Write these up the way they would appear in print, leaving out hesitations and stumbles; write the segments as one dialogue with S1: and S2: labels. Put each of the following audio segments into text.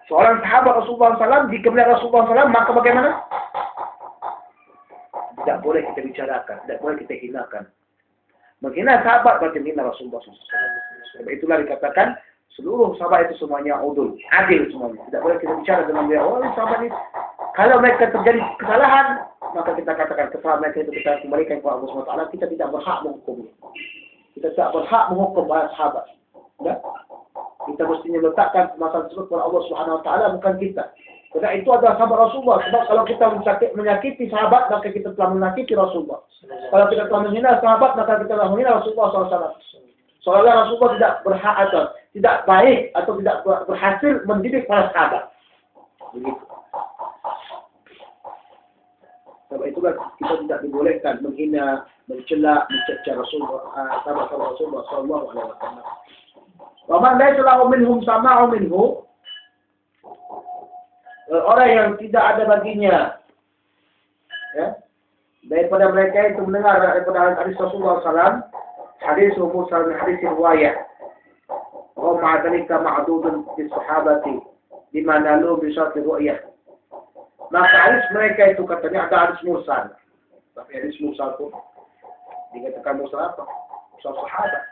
S1: Seorang sahabat Rasulullah SAW, jika melihat Rasulullah SAW, maka bagaimana? Tidak boleh kita bicarakan, tidak boleh kita hinakan. Menghina sahabat berarti menghina Rasulullah SAW. Sebab itulah dikatakan, seluruh sahabat itu semuanya udul, adil semuanya. Tidak boleh kita bicara dengan dia, oh ini sahabat ini. Kalau mereka terjadi kesalahan, maka kita katakan kesalahan mereka itu kita kembalikan kepada Allah SWT. Kita tidak berhak menghukumnya. Kita tidak berhak menghukum para sahabat. Ya? Kita mestinya letakkan masalah tersebut kepada Allah SWT, bukan kita. Karena itu adalah sahabat Rasulullah. Sebab kalau kita menyakiti sahabat, maka kita telah menyakiti Rasulullah. Kalau kita telah menghina sahabat, maka kita telah menghina Rasulullah SAW. Seolah-olah Rasulullah tidak berhak atau tidak baik atau tidak berhasil mendidik para sahabat. Begitu. Sebab itulah kita tidak dibolehkan menghina, mencela, mencerca Rasulullah, sahabat-sahabat Rasulullah sallallahu alaihi wasallam. Wa man laysa lahu minhum sama'u minhu, orang yang tidak ada baginya, ya, daripada mereka itu mendengar daripada hadis Rasulullah SAW, hadis mursal dan hadis riwayat. Wa ma'adalika ma'dudun bis sahabati bima nalu bi syarti ru'yah. Maka hadis mereka itu katanya ada hadis mursal. Tapi hadis mursal itu dikatakan mursal apa? Mursal sahabat.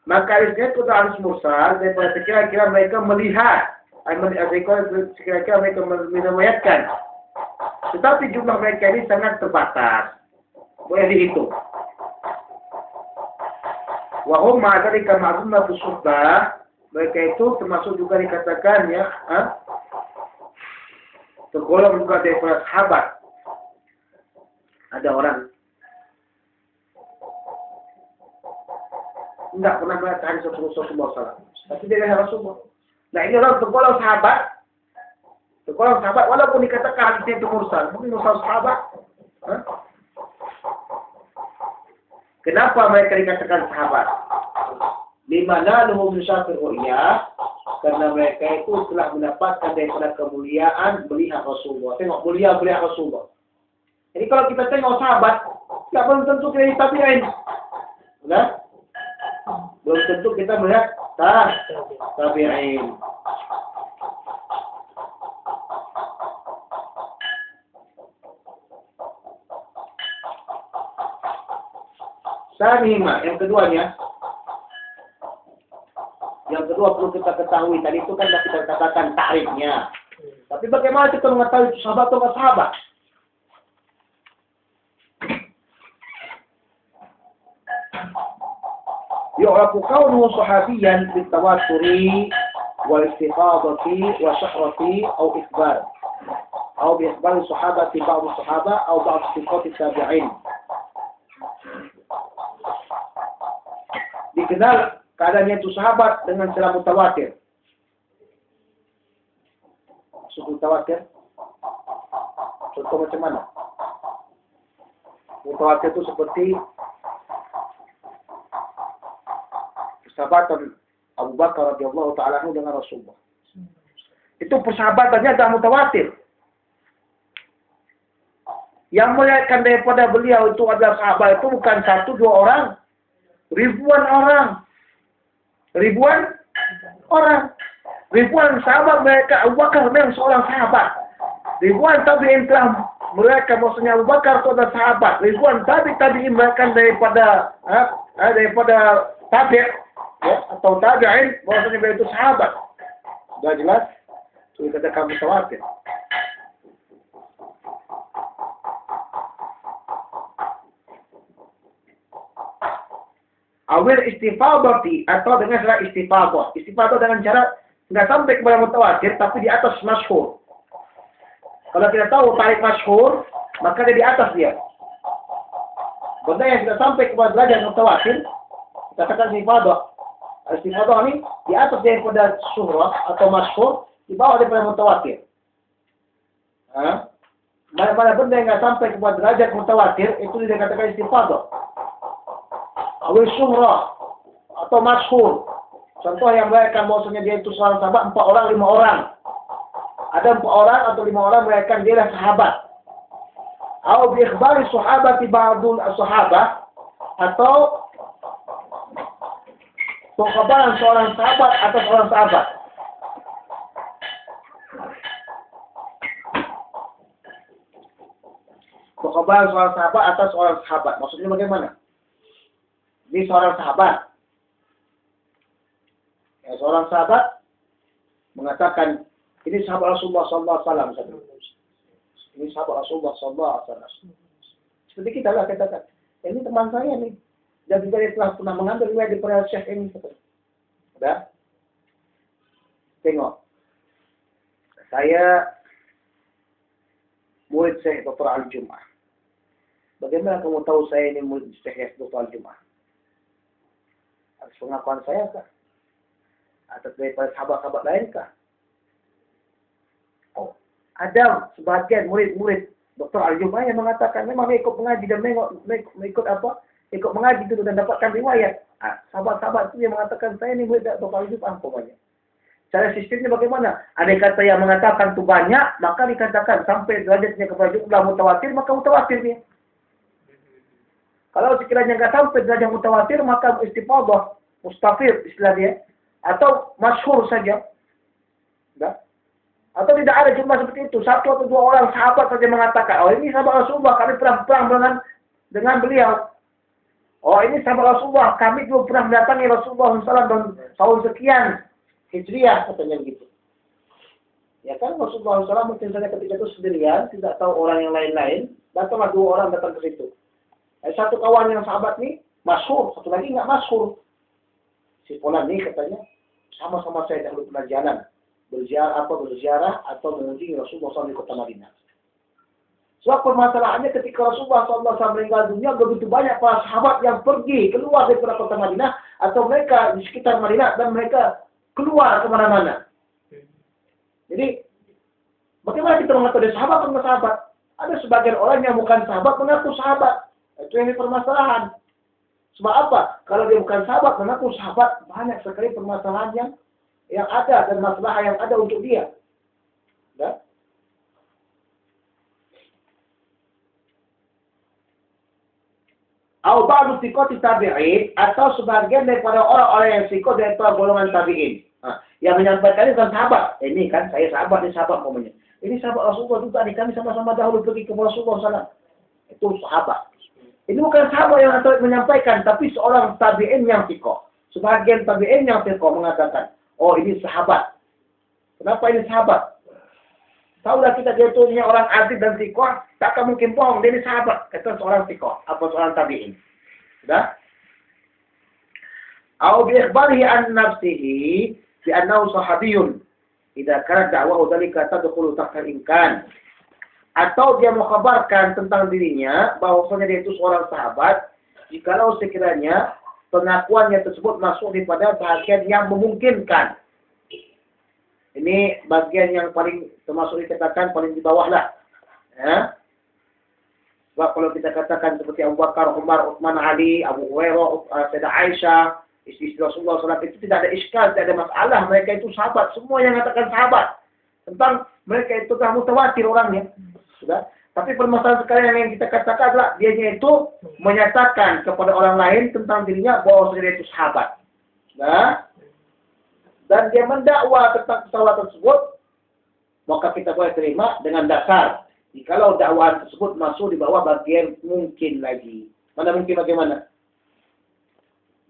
S1: Maka hadisnya itu ada hadis mursal daripada sekira-kira mereka melihat, sekira-kira mereka meriwayatkan. Tetapi jumlah mereka ini sangat terbatas. Boleh dihitung. Wahum ma'adalika ma'zumna fusuhbah. Mereka itu termasuk juga dikatakan ya, tergolong juga daripada sahabat. Ada orang tidak pernah melihat hadis Rasulullah SAW, tapi dia lihat Rasulullah. Nah ini orang tergolong sahabat, walaupun dikatakan hadisnya itu mursal, mungkin mursal sahabat. Kenapa mereka dikatakan sahabat? Dimana luhum syafir ru'yah, karena mereka itu telah mendapatkan daripada kemuliaan melihat Rasulullah. Tengok mulia melihat Rasulullah. Jadi kalau kita tengok sahabat, tidak belum tentu kita ditabi'in. Nah, belum tentu kita melihat tabi'in. Sanihima, yang keduanya. Yang kedua perlu kita ketahui, tadi itu kan sudah kita katakan takrifnya. Tapi bagaimana kita mengetahui sahabat atau sahabat? Yu'rafu kaunuhu sahabiyan bitawaturi wal istifadati wa syuhrati au ikhbar. Au bi ikhbar sahabati ba'd sahabah au ba'd sifat tabi'in. Dikenal keadaannya itu sahabat dengan secara mutawatir. Maksud mutawatir? Contoh macam mana? Mutawatir itu seperti persahabatan Abu Bakar radhiyallahu ta'ala anhu dengan Rasulullah. Itu persahabatannya agak mutawatir. Yang melihatkan daripada beliau itu adalah sahabat itu bukan satu dua orang, ribuan orang. Ribuan sahabat mereka. Abu Bakar memang seorang sahabat. Ribuan tabi'in telah mereka, maksudnya Abu Bakar itu adalah sahabat. Ribuan tabi'in mereka daripada tabi' ya, atau tabi'in, maksudnya mereka itu sahabat. Sudah jelas? Sudah katakan mutawatir. Awil istifadati, atau dengan cara istifadah. Istifadah dengan cara tidak sampai kepada mutawatir, tapi di atas masyhur. Kalau kita tahu tarik masyhur, maka dia di atas dia. Benda yang tidak sampai kepada derajat mutawatir, kita katakan istifadah. Istifadah ini di atas daripada syuhrah atau masyhur, di bawah daripada mutawatir. Mana-mana benda yang tidak sampai kepada derajat mutawatir, itu dikatakan istifadah. Awil syuhrah atau masyhur. Contoh yang mereka maksudnya dia itu seorang sahabat 4 orang 5 orang. Ada 4 orang atau 5 orang mereka dia adalah sahabat. Atau bi ikhbari sahabati ba'dul sahabah, atau Pengkhabaran seorang sahabat atas seorang sahabat. Pengkhabaran seorang sahabat atas seorang sahabat. Maksudnya bagaimana? Ini seorang sahabat. Ya, seorang sahabat mengatakan, ini sahabat Rasulullah SAW. Ini sahabat Rasulullah SAW. Seperti kita lah katakan, ini teman saya nih. Dan juga dia telah pernah mengambil riwayat daripada Syekh ini. Sudah? Tengok. Saya murid Syekh Dr. Al-Jum'ah. Bagaimana kamu tahu saya ini murid Syekh Dr. Al-Jum'ah? Atas pengakuan saya kah? Atas daripada sahabat-sahabat lain kah? Oh, ada sebagian murid-murid Dr. Al-Jum'ah yang mengatakan memang dia ikut mengaji dan mengikut apa? Ikut mengaji dulu dan dapatkan riwayat. Sahabat-sahabat itu yang mengatakan saya ini murid Dr. Al-Jum'ah umpamanya. Cara sistemnya bagaimana? Ada kata yang mengatakan itu banyak, maka dikatakan sampai derajatnya kepada jumlah mutawatir, maka mutawatir dia. Kalau sekiranya nggak sampai derajat mutawatir, maka istifadah, mustafir istilah dia, atau masyhur saja. Nah? Atau tidak ada jumlah seperti itu. Satu atau dua orang sahabat saja mengatakan, oh ini sahabat Rasulullah, kami pernah perang dengan beliau. Oh ini sahabat Rasulullah, kami juga pernah mendatangi Rasulullah SAW tahun sekian Hijriah, katanya begitu. Ya kan Rasulullah SAW mungkin saja ketika itu sendirian, tidak tahu orang yang lain-lain, datanglah dua orang datang ke situ. Satu kawan yang sahabat nih masyhur, satu lagi nggak masyhur. Si Fulan nih katanya sama-sama saya dahulu pernah jalan berziarah atau mengunjungi Rasulullah SAW di kota Madinah. Sebab permasalahannya ketika Rasulullah SAW meninggal dunia, begitu banyak para sahabat yang pergi keluar dari kota Madinah atau mereka di sekitar Madinah dan mereka keluar kemana-mana. Jadi bagaimana kita mengatakan dia sahabat atau sahabat? Ada sebagian orang yang bukan sahabat mengaku sahabat. Itu yang permasalahan. Sebab apa? Kalau dia bukan sahabat mengaku sahabat, banyak sekali permasalahan yang ada dan masalah yang ada untuk dia. Nah? Atau ba'du thiqati tabi'in, atau sebagian daripada orang-orang yang thiqah daripada golongan tabi'in. Yang menyampaikan ini bukan sahabat. Ini kan saya sahabat, ini sahabat namanya. Ini sahabat Rasulullah juga nih, kami sama-sama dahulu pergi ke Rasulullah SAW. Itu sahabat. Ini bukan sahabat yang menyampaikan, tapi seorang tabi'in yang thiqah. Sebagian tabi'in yang thiqah mengatakan, oh ini sahabat. Kenapa ini sahabat? Tahulah kita dia itu orang adil dan thiqah, takkan mungkin bohong, dia ini sahabat. Kata seorang thiqah, apa seorang tabi'in. Sudah? Au bi'ikhbarihi an nafsihi bi annahu sahabiyun. Idza kanat da'wahu dzalika tadkhulu tahta imkan. Atau dia mengkhabarkan tentang dirinya bahwasanya dia itu seorang sahabat, jikalau sekiranya pengakuannya tersebut masuk daripada bagian yang memungkinkan. Ini bagian yang paling termasuk dikatakan paling di bawah lah. Ya. Sebab kalau kita katakan seperti Abu Bakar, Umar, Utsman, Ali, Abu Hurairah, Sayyidah Aisyah, istri Rasulullah SAW, itu tidak ada iskal, tidak ada masalah. Mereka itu sahabat. Semua yang mengatakan sahabat. Tentang mereka itu telah mutawatir orangnya. Sudah. Tapi permasalahan sekarang yang kita katakan adalah dianya itu menyatakan kepada orang lain tentang dirinya bahwa dia itu sahabat. Nah, dan dia mendakwa tentang sahabat tersebut, maka kita boleh terima dengan dasar. Jikalau dakwaan tersebut masuk di bawah bagian mungkin lagi. Mana mungkin bagaimana?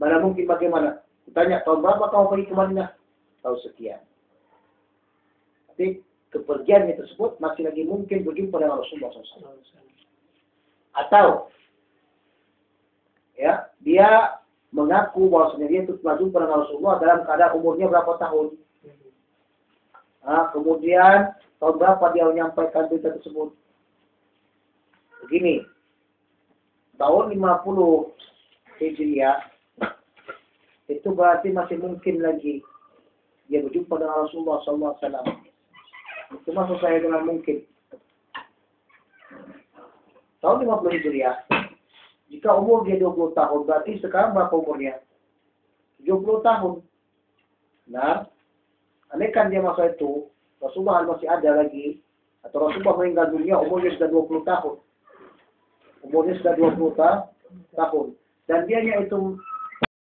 S1: Mana mungkin bagaimana? Ditanya, tahun berapa kamu pergi ke Madinah? Tahun sekian. Tapi kepergiannya tersebut masih lagi mungkin berjumpa dengan Rasulullah SAW. Atau ya dia mengaku bahwasanya dia itu telah jumpa dengan Rasulullah dalam keadaan umurnya berapa tahun. Kemudian tahun berapa dia menyampaikan berita tersebut. Begini, tahun 50 Hijriah itu berarti masih mungkin lagi dia berjumpa dengan Rasulullah SAW. Itu maksud saya dengan mungkin. Tahun 50 Hijriah, jika umur dia 20 tahun, berarti sekarang berapa umurnya? 70 tahun. Nah, andaikan dia masa itu, Rasulullah masih ada lagi, atau Rasulullah meninggal dunia, umurnya sudah 20 tahun. Umurnya sudah 20 tahun. Dan dia itu